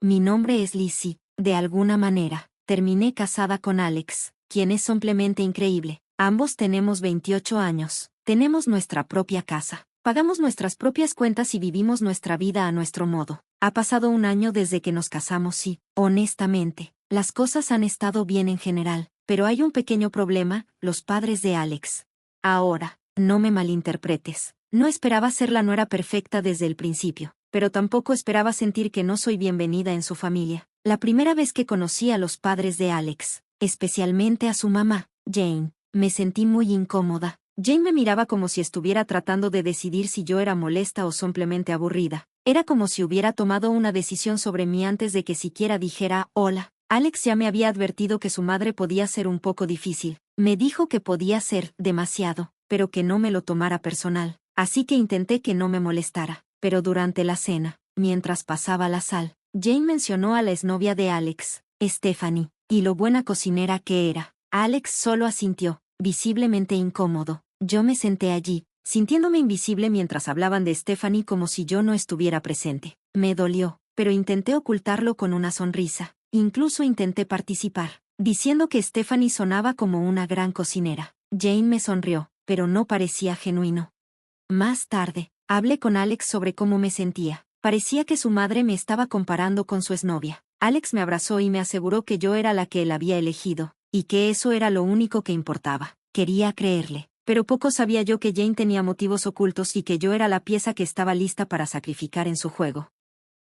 Mi nombre es Lizzie. De alguna manera, terminé casada con Alex, quien es simplemente increíble. Ambos tenemos 28 años, tenemos nuestra propia casa, pagamos nuestras propias cuentas y vivimos nuestra vida a nuestro modo. Ha pasado un año desde que nos casamos y, honestamente, las cosas han estado bien en general, pero hay un pequeño problema: los padres de Alex. Ahora, no me malinterpretes, no esperaba ser la nuera perfecta desde el principio, pero tampoco esperaba sentir que no soy bienvenida en su familia. La primera vez que conocí a los padres de Alex, especialmente a su mamá, Jane, me sentí muy incómoda. Jane me miraba como si estuviera tratando de decidir si yo era molesta o simplemente aburrida. Era como si hubiera tomado una decisión sobre mí antes de que siquiera dijera hola. Alex ya me había advertido que su madre podía ser un poco difícil. Me dijo que podía ser demasiado, pero que no me lo tomara personal. Así que intenté que no me molestara. Pero durante la cena, mientras pasaba la sal, Jane mencionó a la exnovia de Alex, Stephanie, y lo buena cocinera que era. Alex solo asintió, visiblemente incómodo. Yo me senté allí, sintiéndome invisible mientras hablaban de Stephanie como si yo no estuviera presente. Me dolió, pero intenté ocultarlo con una sonrisa. Incluso intenté participar, diciendo que Stephanie sonaba como una gran cocinera. Jane me sonrió, pero no parecía genuino. Más tarde, hablé con Alex sobre cómo me sentía. Parecía que su madre me estaba comparando con su exnovia. Alex me abrazó y me aseguró que yo era la que él había elegido, y que eso era lo único que importaba. Quería creerle, pero poco sabía yo que Jane tenía motivos ocultos y que yo era la pieza que estaba lista para sacrificar en su juego.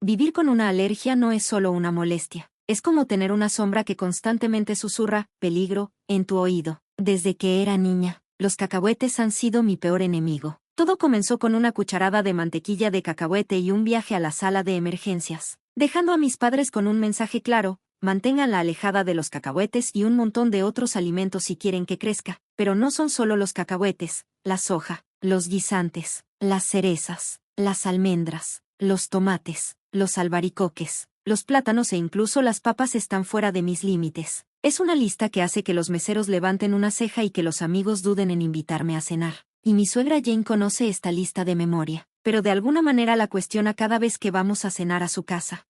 Vivir con una alergia no es solo una molestia. Es como tener una sombra que constantemente susurra peligro en tu oído. Desde que era niña, los cacahuetes han sido mi peor enemigo. Todo comenzó con una cucharada de mantequilla de cacahuete y un viaje a la sala de emergencias, dejando a mis padres con un mensaje claro: manténganla alejada de los cacahuetes y un montón de otros alimentos si quieren que crezca. Pero no son solo los cacahuetes, la soja, los guisantes, las cerezas, las almendras, los tomates, los albaricoques, los plátanos e incluso las papas están fuera de mis límites. Es una lista que hace que los meseros levanten una ceja y que los amigos duden en invitarme a cenar. Y mi suegra Jane conoce esta lista de memoria, pero de alguna manera la cuestiona cada vez que vamos a cenar a su casa.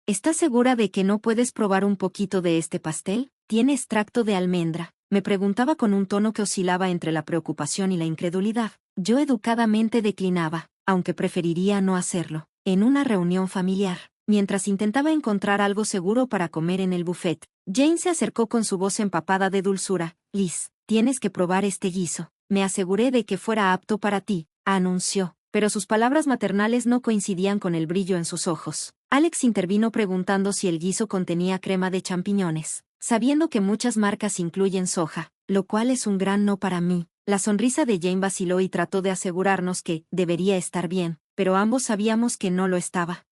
¿Estás segura de que no puedes probar un poquito de este pastel? ¿Tiene extracto de almendra?, me preguntaba con un tono que oscilaba entre la preocupación y la incredulidad. Yo educadamente declinaba, aunque preferiría no hacerlo. En una reunión familiar, mientras intentaba encontrar algo seguro para comer en el buffet, Jane se acercó con su voz empapada de dulzura. Liz, tienes que probar este guiso. Me aseguré de que fuera apto para ti, anunció, pero sus palabras maternales no coincidían con el brillo en sus ojos. Alex intervino preguntando si el guiso contenía crema de champiñones, sabiendo que muchas marcas incluyen soja, lo cual es un gran no para mí. La sonrisa de Jane vaciló y trató de asegurarnos que debería estar bien, pero ambos sabíamos que no lo estaba.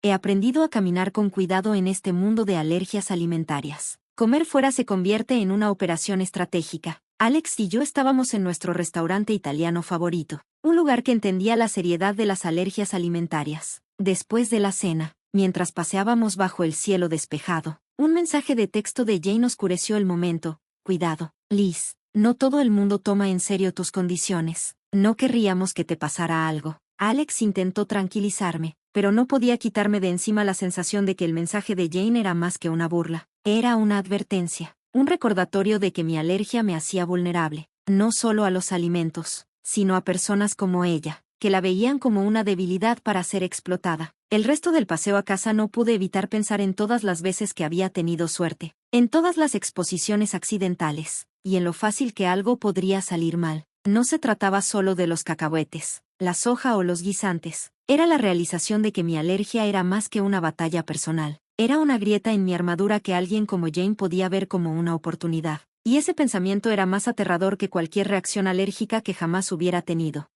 He aprendido a caminar con cuidado en este mundo de alergias alimentarias. Comer fuera se convierte en una operación estratégica. Alex y yo estábamos en nuestro restaurante italiano favorito, un lugar que entendía la seriedad de las alergias alimentarias. Después de la cena, mientras paseábamos bajo el cielo despejado, un mensaje de texto de Jane oscureció el momento. Cuidado, Liz, no todo el mundo toma en serio tus condiciones. No querríamos que te pasara algo. Alex intentó tranquilizarme, pero no podía quitarme de encima la sensación de que el mensaje de Jane era más que una burla. Era una advertencia, un recordatorio de que mi alergia me hacía vulnerable, no solo a los alimentos, sino a personas como ella, que la veían como una debilidad para ser explotada. El resto del paseo a casa no pude evitar pensar en todas las veces que había tenido suerte, en todas las exposiciones accidentales, y en lo fácil que algo podría salir mal. No se trataba solo de los cacahuetes, la soja o los guisantes. Era la realización de que mi alergia era más que una batalla personal. Era una grieta en mi armadura que alguien como Jane podía ver como una oportunidad. Y ese pensamiento era más aterrador que cualquier reacción alérgica que jamás hubiera tenido.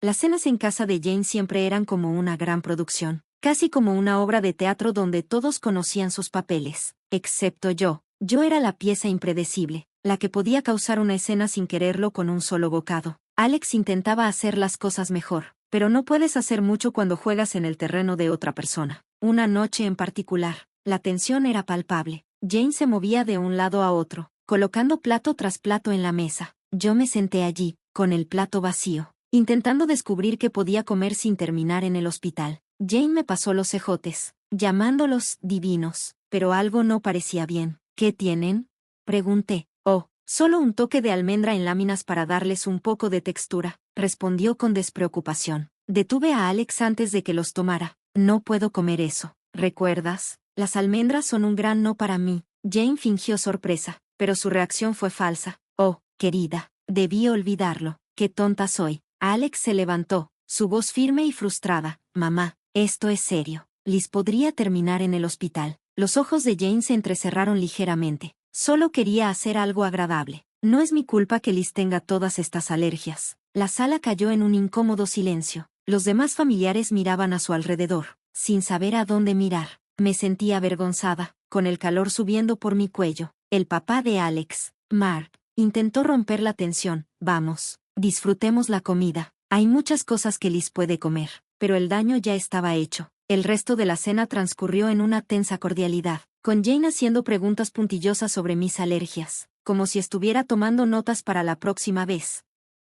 Las cenas en casa de Jane siempre eran como una gran producción, casi como una obra de teatro donde todos conocían sus papeles, excepto yo. Yo era la pieza impredecible, la que podía causar una escena sin quererlo con un solo bocado. Alex intentaba hacer las cosas mejor, pero no puedes hacer mucho cuando juegas en el terreno de otra persona. Una noche en particular, la tensión era palpable. Jane se movía de un lado a otro, colocando plato tras plato en la mesa. Yo me senté allí, con el plato vacío, intentando descubrir qué podía comer sin terminar en el hospital. Jane me pasó los cejotes, llamándolos divinos, pero algo no parecía bien. ¿Qué tienen? Pregunté. Oh, solo un toque de almendra en láminas para darles un poco de textura, respondió con despreocupación. Detuve a Alex antes de que los tomara. No puedo comer eso. ¿Recuerdas? Las almendras son un gran no para mí. Jane fingió sorpresa, pero su reacción fue falsa. Oh, querida, debí olvidarlo. Qué tonta soy. Alex se levantó, su voz firme y frustrada. Mamá, esto es serio. Liz podría terminar en el hospital. Los ojos de Jane se entrecerraron ligeramente. Solo quería hacer algo agradable. No es mi culpa que Liz tenga todas estas alergias. La sala cayó en un incómodo silencio. Los demás familiares miraban a su alrededor, sin saber a dónde mirar. Me sentí avergonzada, con el calor subiendo por mi cuello. El papá de Alex, Mark, intentó romper la tensión. Vamos, disfrutemos la comida. Hay muchas cosas que Liz puede comer, pero el daño ya estaba hecho. El resto de la cena transcurrió en una tensa cordialidad, con Jane haciendo preguntas puntillosas sobre mis alergias, como si estuviera tomando notas para la próxima vez.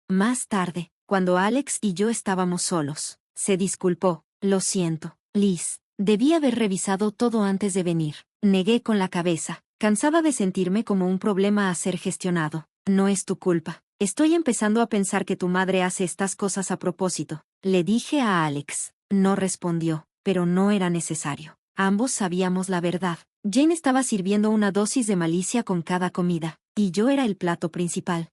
Más tarde, cuando Alex y yo estábamos solos, se disculpó. Lo siento, Liz. Debí haber revisado todo antes de venir. Negué con la cabeza, cansada de sentirme como un problema a ser gestionado. No es tu culpa. Estoy empezando a pensar que tu madre hace estas cosas a propósito. Le dije a Alex. No respondió, pero no era necesario. Ambos sabíamos la verdad. Jane estaba sirviendo una dosis de malicia con cada comida, y yo era el plato principal.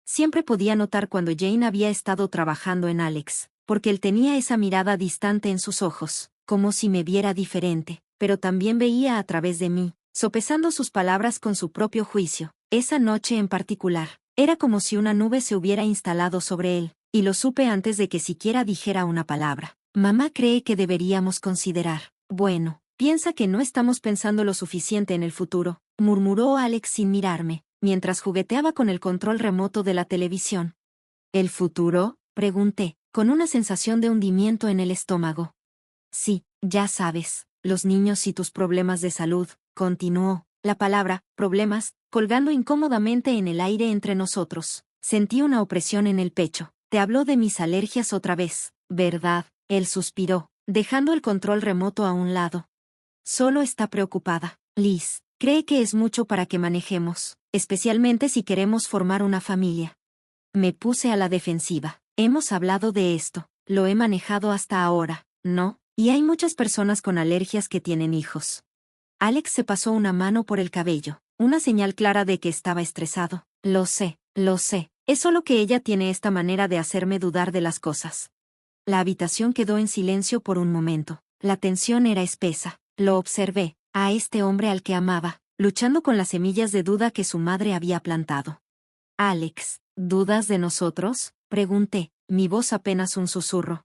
Siempre podía notar cuando Jane había estado trabajando en Alex, porque él tenía esa mirada distante en sus ojos, como si me viera diferente, pero también veía a través de mí, sopesando sus palabras con su propio juicio. Esa noche en particular, era como si una nube se hubiera instalado sobre él, y lo supe antes de que siquiera dijera una palabra. Mamá cree que deberíamos considerar. Bueno, piensa que no estamos pensando lo suficiente en el futuro, murmuró Alex sin mirarme, mientras jugueteaba con el control remoto de la televisión. ¿El futuro? Pregunté, con una sensación de hundimiento en el estómago. Sí, ya sabes, los niños y tus problemas de salud, continuó, la palabra, problemas, colgando incómodamente en el aire entre nosotros. Sentí una opresión en el pecho. Te habló de mis alergias otra vez, ¿verdad? Él suspiró, dejando el control remoto a un lado. Solo está preocupada. Liz, cree que es mucho para que manejemos, especialmente si queremos formar una familia. Me puse a la defensiva. Hemos hablado de esto, lo he manejado hasta ahora, ¿no? Y hay muchas personas con alergias que tienen hijos. Alex se pasó una mano por el cabello, una señal clara de que estaba estresado. Lo sé, es solo que ella tiene esta manera de hacerme dudar de las cosas. La habitación quedó en silencio por un momento. La tensión era espesa. Lo observé, a este hombre al que amaba, luchando con las semillas de duda que su madre había plantado. Alex, ¿dudas de nosotros? Pregunté, mi voz apenas un susurro.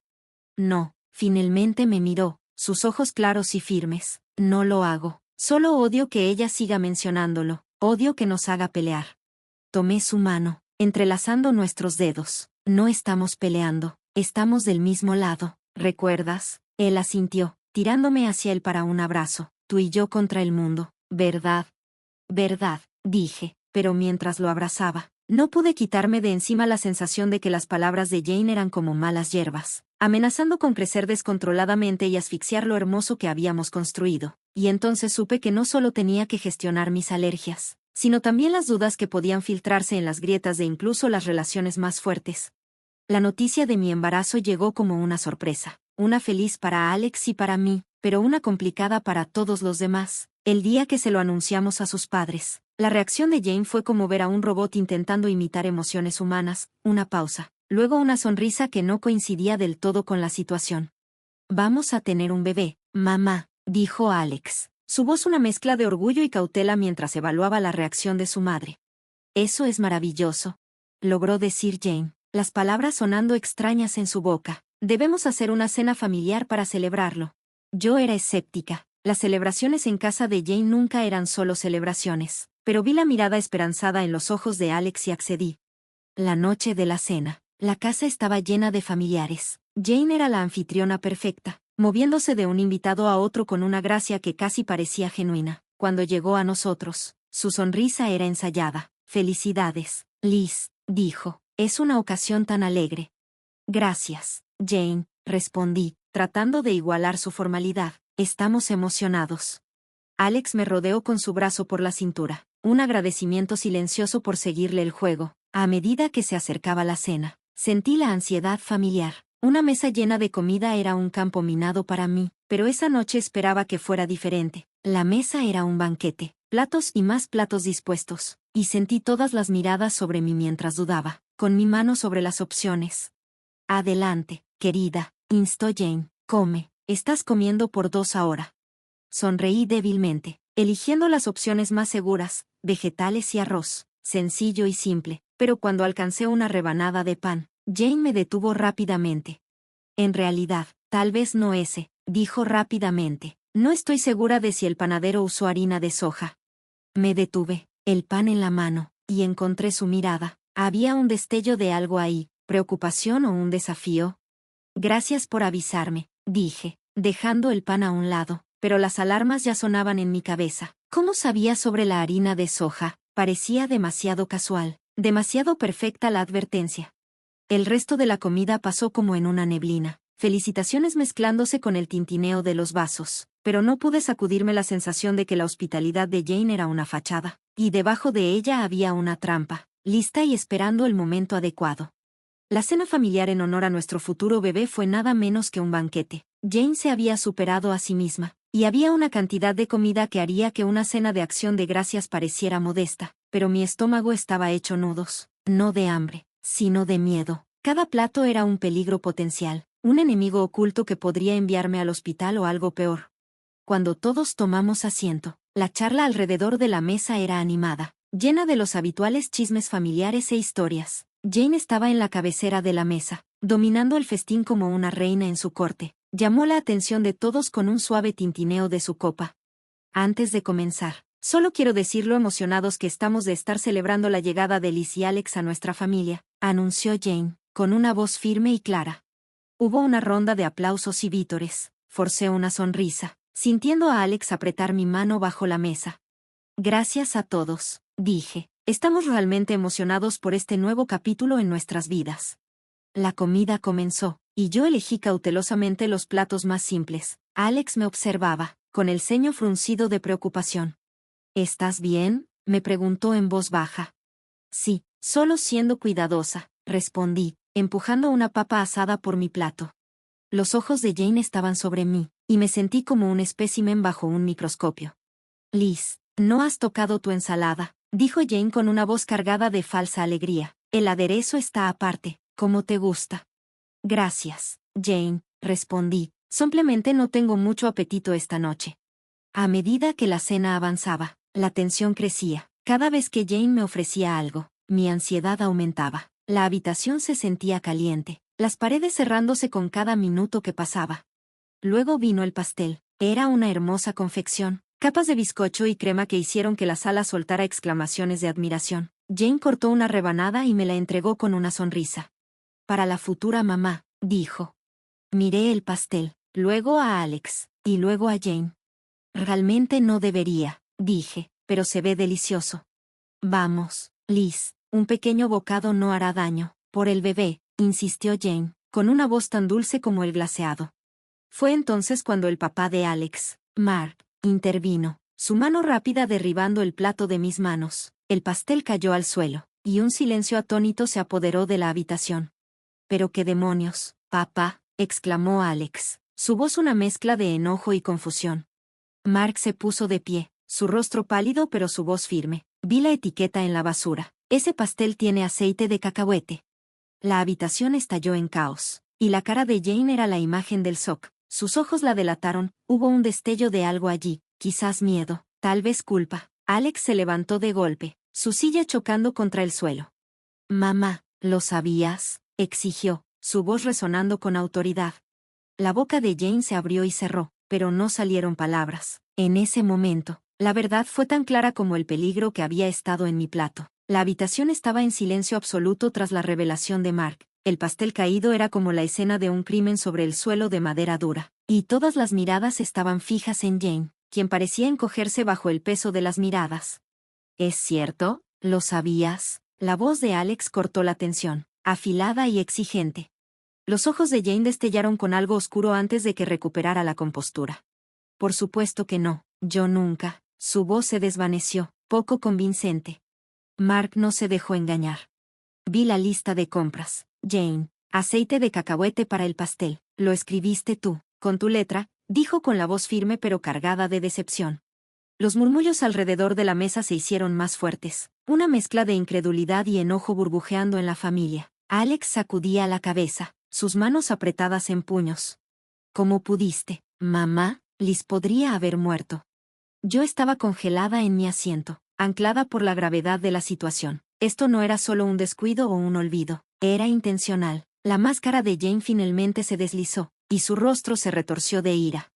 No, finalmente me miró, sus ojos claros y firmes. No lo hago. Solo odio que ella siga mencionándolo. Odio que nos haga pelear. Tomé su mano, entrelazando nuestros dedos. No estamos peleando, estamos del mismo lado. ¿Recuerdas? Él asintió, tirándome hacia él para un abrazo. Tú y yo contra el mundo. ¿Verdad? ¿Verdad? Dije, pero mientras lo abrazaba, no pude quitarme de encima la sensación de que las palabras de Jane eran como malas hierbas, amenazando con crecer descontroladamente y asfixiar lo hermoso que habíamos construido. Y entonces supe que no solo tenía que gestionar mis alergias, sino también las dudas que podían filtrarse en las grietas de incluso las relaciones más fuertes. La noticia de mi embarazo llegó como una sorpresa, una feliz para Alex y para mí, pero una complicada para todos los demás. El día que se lo anunciamos a sus padres, la reacción de Jane fue como ver a un robot intentando imitar emociones humanas, una pausa, luego una sonrisa que no coincidía del todo con la situación. Vamos a tener un bebé, mamá, dijo Alex, su voz una mezcla de orgullo y cautela mientras evaluaba la reacción de su madre. Eso es maravilloso, logró decir Jane, las palabras sonando extrañas en su boca. Debemos hacer una cena familiar para celebrarlo. Yo era escéptica. Las celebraciones en casa de Jane nunca eran solo celebraciones, pero vi la mirada esperanzada en los ojos de Alex y accedí. La noche de la cena, la casa estaba llena de familiares. Jane era la anfitriona perfecta, moviéndose de un invitado a otro con una gracia que casi parecía genuina. Cuando llegó a nosotros, su sonrisa era ensayada. Felicidades, Liz, dijo. Es una ocasión tan alegre. Gracias, Jane, respondí, tratando de igualar su formalidad. Estamos emocionados. Alex me rodeó con su brazo por la cintura, un agradecimiento silencioso por seguirle el juego. A medida que se acercaba la cena, sentí la ansiedad familiar. Una mesa llena de comida era un campo minado para mí, pero esa noche esperaba que fuera diferente. La mesa era un banquete, platos y más platos dispuestos, y sentí todas las miradas sobre mí mientras dudaba, con mi mano sobre las opciones. Adelante, querida, instó Jane, come, estás comiendo por 2 ahora. Sonreí débilmente, eligiendo las opciones más seguras, vegetales y arroz, sencillo y simple, pero cuando alcancé una rebanada de pan, Jane me detuvo rápidamente. En realidad, tal vez no ese, dijo rápidamente. No estoy segura de si el panadero usó harina de soja. Me detuve, el pan en la mano, y encontré su mirada. Había un destello de algo ahí, preocupación o un desafío. Gracias por avisarme, dije, dejando el pan a un lado, pero las alarmas ya sonaban en mi cabeza. ¿Cómo sabía sobre la harina de soja? Parecía demasiado casual, demasiado perfecta la advertencia. El resto de la comida pasó como en una neblina, felicitaciones mezclándose con el tintineo de los vasos, pero no pude sacudirme la sensación de que la hospitalidad de Jane era una fachada, y debajo de ella había una trampa, lista y esperando el momento adecuado. La cena familiar en honor a nuestro futuro bebé fue nada menos que un banquete. Jane se había superado a sí misma, y había una cantidad de comida que haría que una cena de acción de gracias pareciera modesta, pero mi estómago estaba hecho nudos, no de hambre, sino de miedo. Cada plato era un peligro potencial, un enemigo oculto que podría enviarme al hospital o algo peor. Cuando todos tomamos asiento, la charla alrededor de la mesa era animada, llena de los habituales chismes familiares e historias. Jane estaba en la cabecera de la mesa, dominando el festín como una reina en su corte. Llamó la atención de todos con un suave tintineo de su copa. Antes de comenzar, solo quiero decir lo emocionados que estamos de estar celebrando la llegada de Liz y Alex a nuestra familia, anunció Jane, con una voz firme y clara. Hubo una ronda de aplausos y vítores. Forcé una sonrisa, sintiendo a Alex apretar mi mano bajo la mesa. Gracias a todos, dije. Estamos realmente emocionados por este nuevo capítulo en nuestras vidas. La comida comenzó, y yo elegí cautelosamente los platos más simples. Alex me observaba, con el ceño fruncido de preocupación. ¿Estás bien?, me preguntó en voz baja. Sí, solo siendo cuidadosa, respondí, empujando una papa asada por mi plato. Los ojos de Jane estaban sobre mí, y me sentí como un espécimen bajo un microscopio. Liz, no has tocado tu ensalada, dijo Jane con una voz cargada de falsa alegría. El aderezo está aparte, como te gusta. Gracias, Jane, respondí. Simplemente no tengo mucho apetito esta noche. A medida que la cena avanzaba, la tensión crecía. Cada vez que Jane me ofrecía algo, mi ansiedad aumentaba. La habitación se sentía caliente, las paredes cerrándose con cada minuto que pasaba. Luego vino el pastel. Era una hermosa confección, capas de bizcocho y crema que hicieron que la sala soltara exclamaciones de admiración. Jane cortó una rebanada y me la entregó con una sonrisa. Para la futura mamá, dijo. Miré el pastel, luego a Alex, y luego a Jane. Realmente no debería, dije, pero se ve delicioso. Vamos, Liz, un pequeño bocado no hará daño. Por el bebé, insistió Jane, con una voz tan dulce como el glaseado. Fue entonces cuando el papá de Alex, Mark, intervino, su mano rápida derribando el plato de mis manos. El pastel cayó al suelo, y un silencio atónito se apoderó de la habitación. «¿Pero qué demonios, papá?», exclamó Alex, su voz una mezcla de enojo y confusión. Mark se puso de pie, su rostro pálido pero su voz firme. Vi la etiqueta en la basura. Ese pastel tiene aceite de cacahuete. La habitación estalló en caos, y la cara de Jane era la imagen del shock. Sus ojos la delataron, hubo un destello de algo allí, quizás miedo, tal vez culpa. Alex se levantó de golpe, su silla chocando contra el suelo. «Mamá, ¿lo sabías?», exigió, su voz resonando con autoridad. La boca de Jane se abrió y cerró, pero no salieron palabras. En ese momento, la verdad fue tan clara como el peligro que había estado en mi plato. La habitación estaba en silencio absoluto tras la revelación de Mark. El pastel caído era como la escena de un crimen sobre el suelo de madera dura, y todas las miradas estaban fijas en Jane, quien parecía encogerse bajo el peso de las miradas. «¿Es cierto? ¿Lo sabías?», la voz de Alex cortó la tensión, afilada y exigente. Los ojos de Jane destellaron con algo oscuro antes de que recuperara la compostura. Por supuesto que no, yo nunca. Su voz se desvaneció, poco convincente. Mark no se dejó engañar. Vi la lista de compras. Jane, aceite de cacahuete para el pastel. Lo escribiste tú, con tu letra, dijo con la voz firme pero cargada de decepción. Los murmullos alrededor de la mesa se hicieron más fuertes, una mezcla de incredulidad y enojo burbujeando en la familia. Alex sacudía la cabeza, sus manos apretadas en puños. ¿Cómo pudiste, mamá? Liz podría haber muerto. Yo estaba congelada en mi asiento, anclada por la gravedad de la situación. Esto no era solo un descuido o un olvido, era intencional. La máscara de Jane finalmente se deslizó, y su rostro se retorció de ira.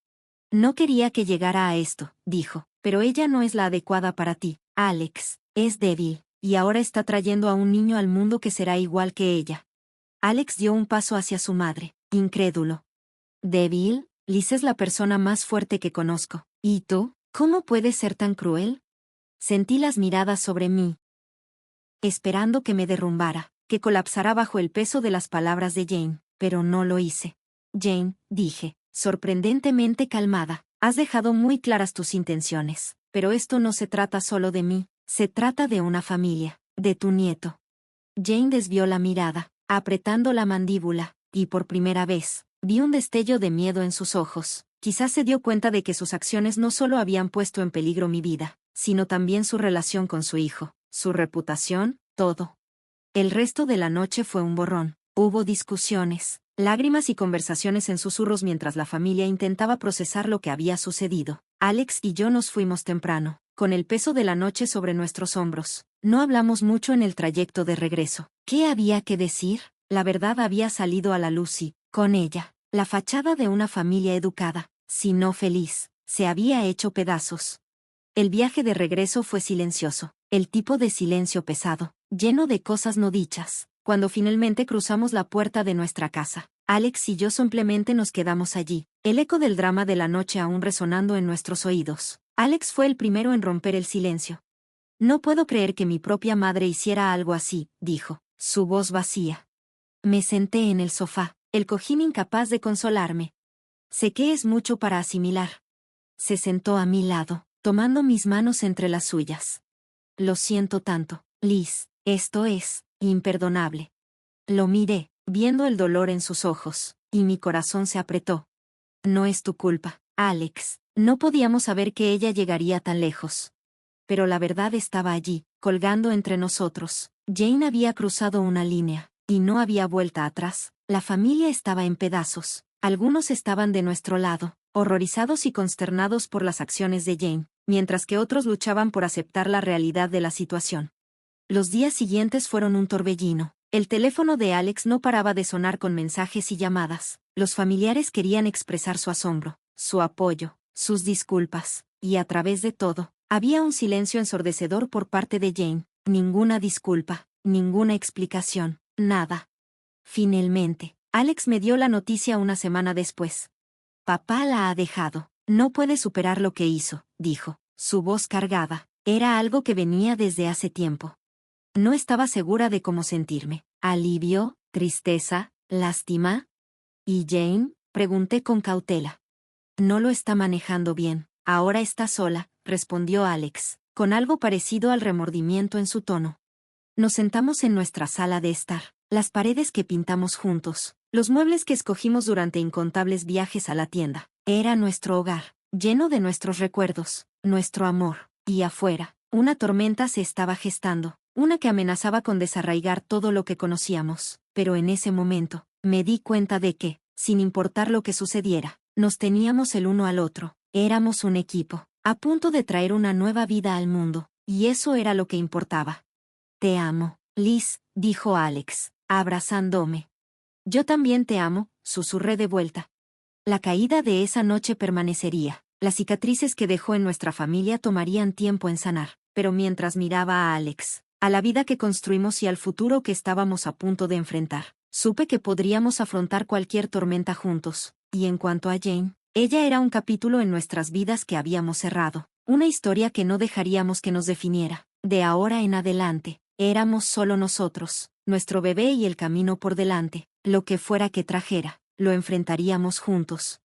No quería que llegara a esto, dijo, pero ella no es la adecuada para ti, Alex, es débil, y ahora está trayendo a un niño al mundo que será igual que ella. Alex dio un paso hacia su madre, incrédulo. ¿Débil? Liz es la persona más fuerte que conozco. ¿Y tú? ¿Cómo puedes ser tan cruel? Sentí las miradas sobre mí, esperando que me derrumbara, que colapsara bajo el peso de las palabras de Jane, pero no lo hice. Jane, dije, sorprendentemente calmada, has dejado muy claras tus intenciones, pero esto no se trata solo de mí, se trata de una familia, de tu nieto. Jane desvió la mirada, apretando la mandíbula, y por primera vez, vi un destello de miedo en sus ojos. Quizás se dio cuenta de que sus acciones no solo habían puesto en peligro mi vida, sino también su relación con su hijo, su reputación, todo. El resto de la noche fue un borrón. Hubo discusiones, lágrimas y conversaciones en susurros mientras la familia intentaba procesar lo que había sucedido. Alex y yo nos fuimos temprano, con el peso de la noche sobre nuestros hombros. No hablamos mucho en el trayecto de regreso. ¿Qué había que decir? La verdad había salido a la luz y, con ella, la fachada de una familia educada, si no feliz, se había hecho pedazos. El viaje de regreso fue silencioso, el tipo de silencio pesado, lleno de cosas no dichas. Cuando finalmente cruzamos la puerta de nuestra casa, Alex y yo simplemente nos quedamos allí, el eco del drama de la noche aún resonando en nuestros oídos. Alex fue el primero en romper el silencio. No puedo creer que mi propia madre hiciera algo así, dijo, su voz vacía. Me senté en el sofá, el cojín incapaz de consolarme. Sé que es mucho para asimilar. Se sentó a mi lado, tomando mis manos entre las suyas. Lo siento tanto, Liz, esto es imperdonable. Lo miré, viendo el dolor en sus ojos, y mi corazón se apretó. No es tu culpa, Alex, no podíamos saber que ella llegaría tan lejos. Pero la verdad estaba allí, colgando entre nosotros. Jane había cruzado una línea, y no había vuelta atrás. La familia estaba en pedazos. Algunos estaban de nuestro lado, horrorizados y consternados por las acciones de Jane, mientras que otros luchaban por aceptar la realidad de la situación. Los días siguientes fueron un torbellino. El teléfono de Alex no paraba de sonar con mensajes y llamadas. Los familiares querían expresar su asombro, su apoyo, sus disculpas, y a través de todo, había un silencio ensordecedor por parte de Jane. Ninguna disculpa, ninguna explicación, nada. Finalmente, Alex me dio la noticia una semana después. Papá la ha dejado. No puede superar lo que hizo, dijo, su voz cargada. Era algo que venía desde hace tiempo. No estaba segura de cómo sentirme. ¿Alivio? ¿Tristeza? ¿Lástima? ¿Y Jane? Pregunté con cautela. No lo está manejando bien. Ahora está sola, respondió Alex, con algo parecido al remordimiento en su tono. Nos sentamos en nuestra sala de estar. Las paredes que pintamos juntos, los muebles que escogimos durante incontables viajes a la tienda. Era nuestro hogar, lleno de nuestros recuerdos, nuestro amor. Y afuera, una tormenta se estaba gestando, una que amenazaba con desarraigar todo lo que conocíamos. Pero en ese momento, me di cuenta de que, sin importar lo que sucediera, nos teníamos el uno al otro. Éramos un equipo, a punto de traer una nueva vida al mundo, y eso era lo que importaba. Te amo, Liz, dijo Alex, abrazándome. Yo también te amo, susurré de vuelta. La caída de esa noche permanecería. Las cicatrices que dejó en nuestra familia tomarían tiempo en sanar, pero mientras miraba a Alex, a la vida que construimos y al futuro que estábamos a punto de enfrentar, supe que podríamos afrontar cualquier tormenta juntos. Y en cuanto a Jane, ella era un capítulo en nuestras vidas que habíamos cerrado, una historia que no dejaríamos que nos definiera. De ahora en adelante, éramos solo nosotros, nuestro bebé y el camino por delante. Lo que fuera que trajera, lo enfrentaríamos juntos.